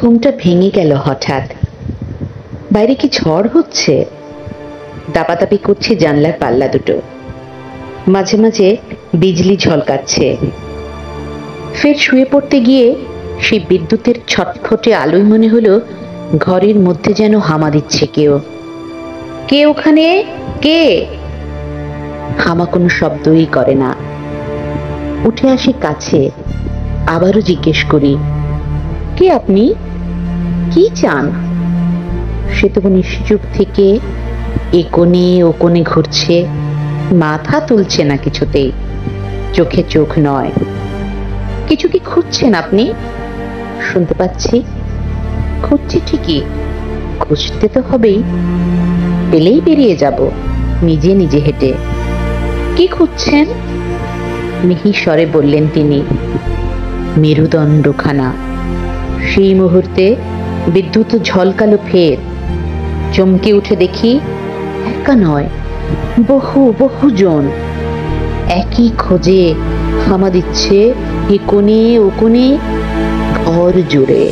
ঘুমটা ভেঙে গেল হঠাৎ। বাইরে কি ঝড় হচ্ছে? দাপাদাপি করছে জানলার পাল্লা দুটো, মাঝে মাঝে বিজলি ঝলকাচ্ছে। ফের শুয়ে পড়তে গিয়ে সেই বিদ্যুতের ছটফটে আলোয় মনে হলো ঘরের মধ্যে যেন হামা দিচ্ছে কেউ। কে ওখানে? কে? হামা কোনো শব্দই করে না। উঠে আসি কাছে, আবারও জিজ্ঞেস করি, কে আপনি? কি চান? সে তবু নিশ্চুপ থেকে এ কোণে ও কোণে ঘুরছে, মাথা তুলছে না কিছুতেই, চোখে চোখ নয়। কিছু কি খুঁজছেন আপনি? শুনতে পাচ্ছি। খুঁজছি ঠিকই, খুঁজতে তো হবেই, পেলেই বেরিয়ে যাব নিজে নিজে হেঁটে। কি খুঁজছেন? মিহি স্বরে বললেন তিনি। মেরুদণ্ডখানা। সেই মুহূর্তে বিদ্যুৎ ঝলকালো ফের। চমকে উঠে দেখি একা নয়, বহু বহুজন একই খোঁজে হামা দিচ্ছে এ কোণে ও কোণে ঘর জুড়ে।